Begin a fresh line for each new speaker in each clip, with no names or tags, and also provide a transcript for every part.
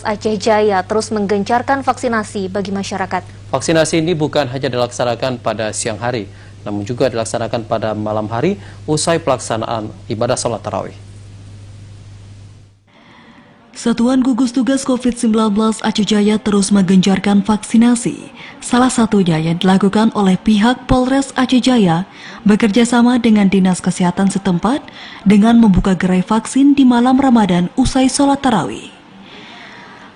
Aceh Jaya terus menggencarkan vaksinasi bagi masyarakat.
Vaksinasi ini bukan hanya dilaksanakan pada siang hari, namun juga dilaksanakan pada malam hari usai pelaksanaan ibadah sholat tarawih.
Satuan Gugus Tugas COVID-19 Aceh Jaya terus menggencarkan vaksinasi. Salah satunya yang dilakukan oleh pihak Polres Aceh Jaya bekerjasama dengan Dinas Kesehatan setempat dengan membuka gerai vaksin di malam Ramadan usai sholat tarawih.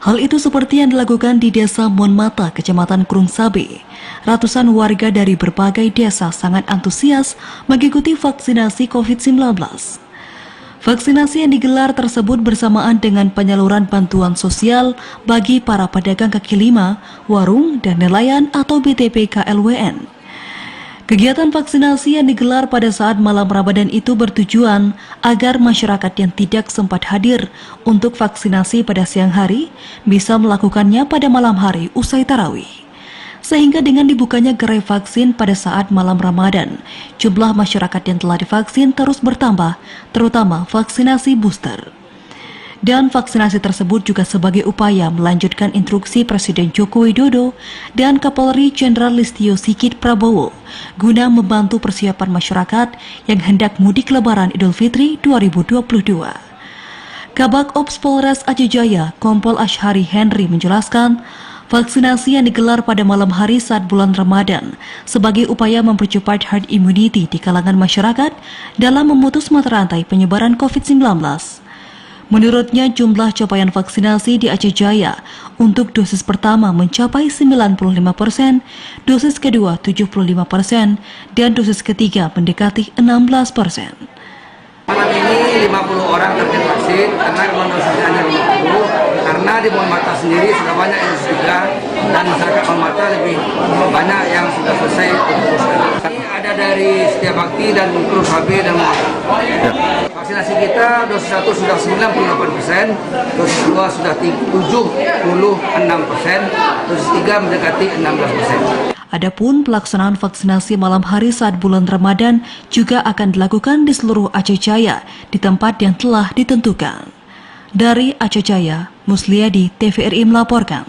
Hal itu seperti yang dilakukan di Desa Monmata, Kecamatan Krung Sabe. Ratusan warga dari berbagai desa sangat antusias mengikuti vaksinasi COVID-19. Vaksinasi yang digelar tersebut bersamaan dengan penyaluran bantuan sosial bagi para pedagang kaki lima, warung, dan nelayan atau BTP KLWN. Kegiatan vaksinasi yang digelar pada saat malam Ramadan itu bertujuan agar masyarakat yang tidak sempat hadir untuk vaksinasi pada siang hari bisa melakukannya pada malam hari usai tarawih. Sehingga dengan dibukanya gerai vaksin pada saat malam Ramadan, jumlah masyarakat yang telah divaksin terus bertambah, terutama vaksinasi booster. Dan vaksinasi tersebut juga sebagai upaya melanjutkan instruksi Presiden Joko Widodo dan Kapolri Jenderal Listio Sigit Prabowo guna membantu persiapan masyarakat yang hendak mudik Lebaran Idul Fitri 2022. Kabak Ops Polres Aceh Jaya, Kompol Ashari Henry menjelaskan, vaksinasi yang digelar pada malam hari saat bulan Ramadan sebagai upaya mempercepat herd immunity di kalangan masyarakat dalam memutus mata rantai penyebaran COVID-19. Menurutnya, jumlah capaian vaksinasi di Aceh Jaya untuk dosis pertama mencapai 95%, dosis kedua 75%, dan dosis ketiga mendekati 16%.
Malam ini 50 orang terkena vaksin karena dosisnya hanya 50, karena di Monmata sendiri sudah banyak yang sudah, dan masyarakat Monmata lebih banyak yang sudah selesai booster. Ada dari Setiabakti dan Krung Sabe dan Monmata. Vaksinasi kita dosis 1 sudah 98%, dosis 2 sudah 76%, dosis 3 mendekati 16%.
Adapun pelaksanaan vaksinasi malam hari saat bulan Ramadan juga akan dilakukan di seluruh Aceh Jaya di tempat yang telah ditentukan. Dari Aceh Jaya, Musliadi, TVRI melaporkan.